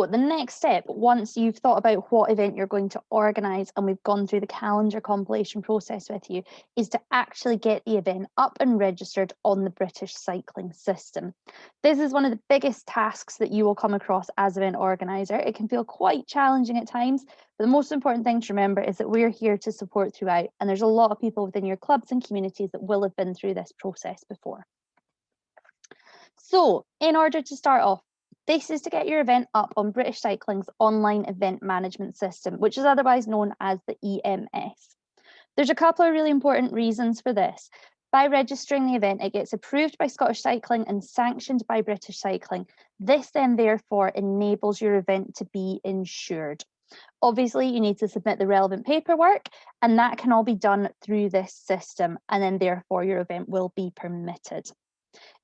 So the next step, once you've thought about what event you're going to organise and we've gone through the calendar compilation process with you, is to actually get the event up and registered on the British cycling system. This is one of the biggest tasks that you will come across as event organiser. It can feel quite challenging at times, but the most important thing to remember is that we're here to support throughout, and there's a lot of people within your clubs and communities that will have been through this process before. So in order to start off, this is to get your event up on British Cycling's online event management system, which is otherwise known as the EMS. There's a couple of really important reasons for this. By registering the event, it gets approved by Scottish Cycling and sanctioned by British Cycling. This then therefore enables your event to be insured. Obviously, you need to submit the relevant paperwork, and that can all be done through this system, and then therefore your event will be permitted.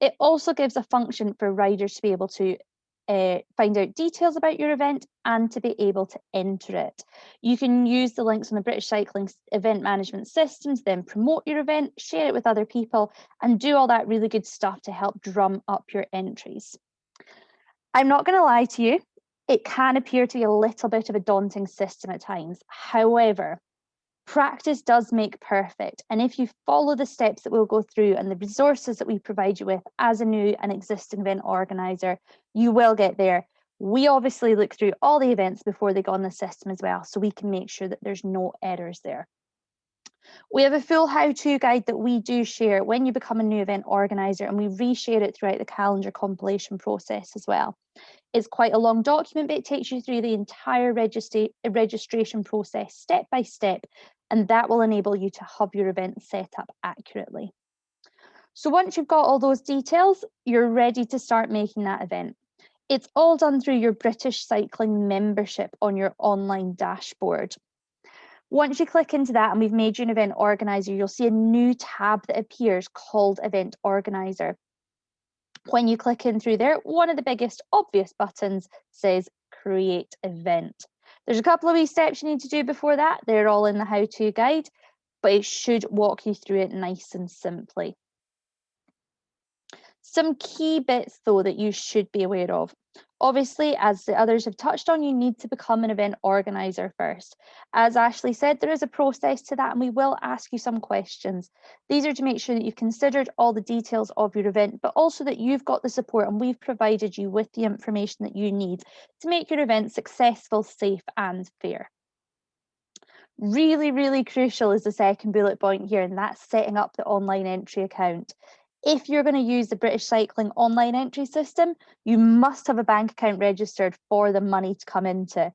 It also gives a function for riders to be able to find out details about your event and to be able to enter it. You can use the links on the British Cycling event management systems, then promote your event, share it with other people, and do all that really good stuff to help drum up your entries. I'm not going to lie to you, it can appear to be a little bit of a daunting system at times. However, practice does make perfect, and if you follow the steps that we'll go through and the resources that we provide you with as a new and existing event organiser, you will get there. We obviously look through all the events before they go on the system as well, so we can make sure that there's no errors there. We have a full how-to guide that we do share when you become a new event organiser, and we reshare it throughout the calendar compilation process as well. It's quite a long document, but it takes you through the entire registration process step by step, and that will enable you to have your event set up accurately. So once you've got all those details, you're ready to start making that event. It's all done through your British Cycling membership on your online dashboard. Once you click into that and we've made you an event organiser, you'll see a new tab that appears called Event Organiser. When you click in through there, one of the biggest obvious buttons says Create Event. There's a couple of wee steps you need to do before that. They're all in the how-to guide, but it should walk you through it nice and simply. Some key bits though that you should be aware of. Obviously, as the others have touched on, you need to become an event organiser first. As Ashley said, there is a process to that, and we will ask you some questions. These are to make sure that you've considered all the details of your event, but also that you've got the support and we've provided you with the information that you need to make your event successful, safe and fair. Really, really crucial is the second bullet point here, and that's setting up the online entry account. If you're going to use the British Cycling online entry system, you must have a bank account registered for the money to come into.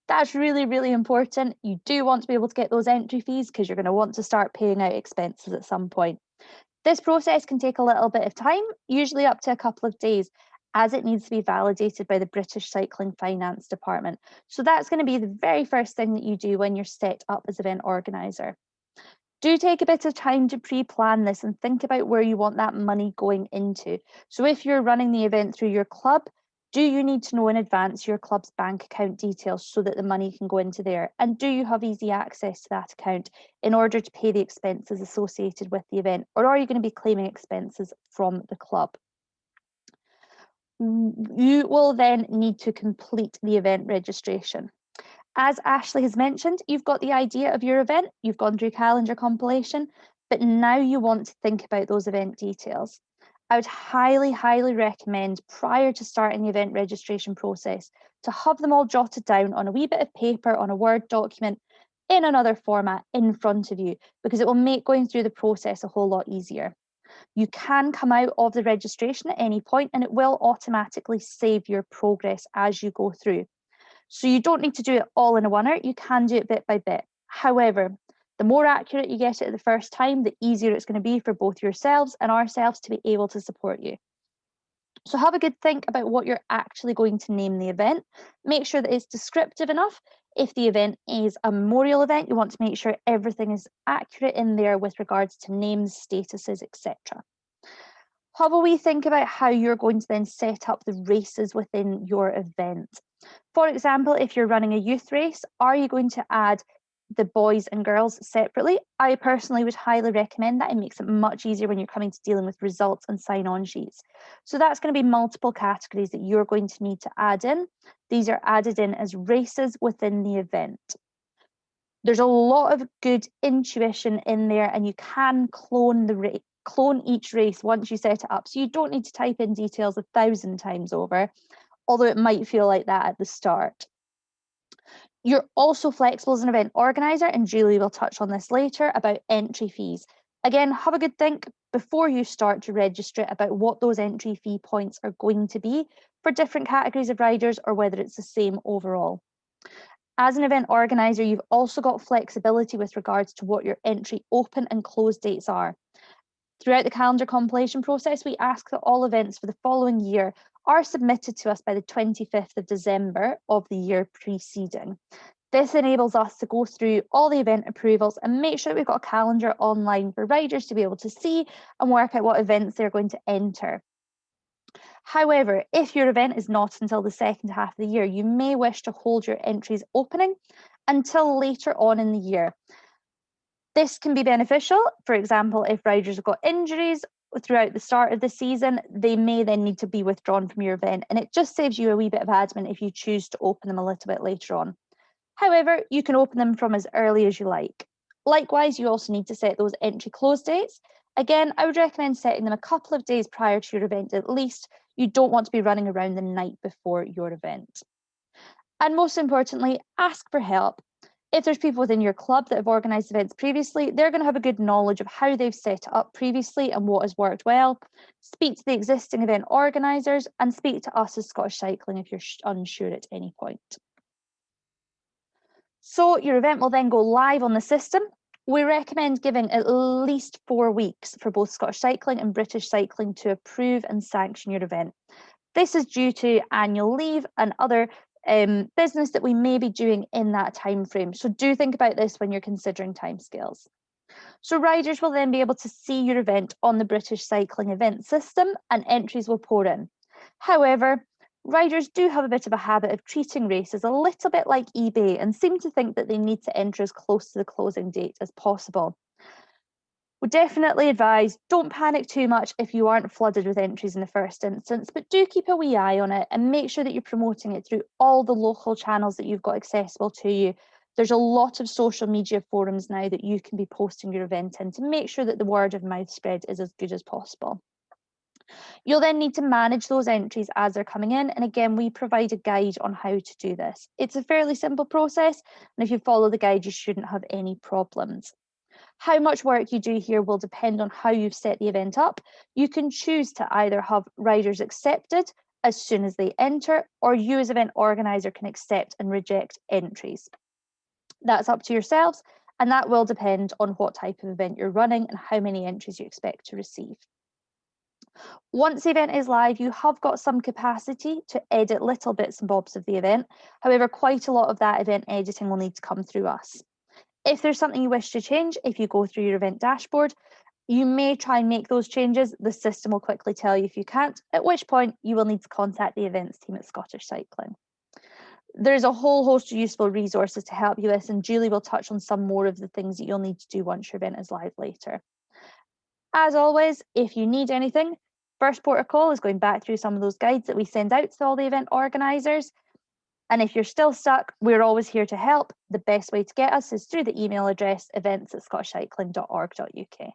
That's really, really important. You do want to be able to get those entry fees because you're going to want to start paying out expenses at some point. This process can take a little bit of time, usually up to a couple of days, as it needs to be validated by the British Cycling Finance Department. So that's going to be the very first thing that you do when you're set up as event organiser. Do take a bit of time to pre-plan this and think about where you want that money going into. So if you're running the event through your club, do you need to know in advance your club's bank account details so that the money can go into there? And do you have easy access to that account in order to pay the expenses associated with the event? Or are you going to be claiming expenses from the club? You will then need to complete the event registration. As Ashley has mentioned, you've got the idea of your event, you've gone through calendar compilation, but now you want to think about those event details. I would highly, highly recommend prior to starting the event registration process to have them all jotted down on a wee bit of paper, on a Word document, in another format in front of you, because it will make going through the process a whole lot easier. You can come out of the registration at any point and it will automatically save your progress as you go through. So you don't need to do it all in a oneer, you can do it bit by bit. However, the more accurate you get it the first time, the easier it's going to be for both yourselves and ourselves to be able to support you. So have a good think about what you're actually going to name the event. Make sure that it's descriptive enough. If the event is a memorial event, you want to make sure everything is accurate in there with regards to names, statuses, etc. Have a wee think about how you're going to then set up the races within your event. For example, if you're running a youth race, are you going to add the boys and girls separately. I personally would highly recommend that. It makes it much easier when you're coming to dealing with results and sign-on sheets. So that's going to be multiple categories that you're going to need to add in. These are added in as races within the event. There's a lot of good intuition in there, and you can clone each race once you set it up. So you don't need to type in details 1,000 times over, although it might feel like that at the start. You're also flexible as an event organizer, and Julie will touch on this later about entry fees. Again, have a good think before you start to register it about what those entry fee points are going to be for different categories of riders, or whether it's the same overall. As an event organizer, you've also got flexibility with regards to what your entry open and close dates are. Throughout the calendar compilation process, we ask that all events for the following year are submitted to us by the 25th of December of the year preceding. This enables us to go through all the event approvals and make sure that we've got a calendar online for riders to be able to see and work out what events they're going to enter. However, if your event is not until the second half of the year, you may wish to hold your entries opening until later on in the year. This can be beneficial. For example, if riders have got injuries throughout the start of the season, they may then need to be withdrawn from your event, and it just saves you a wee bit of admin if you choose to open them a little bit later on. However, you can open them from as early as you like. Likewise, you also need to set those entry close dates. Again, I would recommend setting them a couple of days prior to your event at least. You don't want to be running around the night before your event. And most importantly, ask for help. If there's people within your club that have organised events previously, they're going to have a good knowledge of how they've set it up previously and what has worked well. Speak to the existing event organisers and speak to us as Scottish Cycling if you're unsure at any point. So your event will then go live on the system. We recommend giving at least 4 weeks for both Scottish Cycling and British Cycling to approve and sanction your event. This is due to annual leave and other business that we may be doing in that time frame. So do think about this when you're considering timescales. So riders will then be able to see your event on the British Cycling event system, and entries will pour in. However, riders do have a bit of a habit of treating races a little bit like eBay and seem to think that they need to enter as close to the closing date as possible. We definitely advise don't panic too much if you aren't flooded with entries in the first instance, but do keep a wee eye on it and make sure that you're promoting it through all the local channels that you've got accessible to you. There's a lot of social media forums now that you can be posting your event in to make sure that the word of mouth spread is as good as possible. You'll then need to manage those entries as they're coming in, and again, we provide a guide on how to do this. It's a fairly simple process, and if you follow the guide, you shouldn't have any problems. How much work you do here will depend on how you've set the event up. You can choose to either have riders accepted as soon as they enter, or you as event organizer can accept and reject entries. That's up to yourselves, and that will depend on what type of event you're running and how many entries you expect to receive. Once the event is live, you have got some capacity to edit little bits and bobs of the event. However, quite a lot of that event editing will need to come through us. If there's something you wish to change, if you go through your event dashboard, you may try and make those changes. The system will quickly tell you if you can't, at which point you will need to contact the events team at Scottish Cycling. There's a whole host of useful resources to help you with, and Julie will touch on some more of the things that you'll need to do once your event is live later. As always, if you need anything, first port of call is going back through some of those guides that we send out to all the event organisers. And if you're still stuck, we're always here to help. The best way to get us is through the email address events@scottishcycling.org.uk.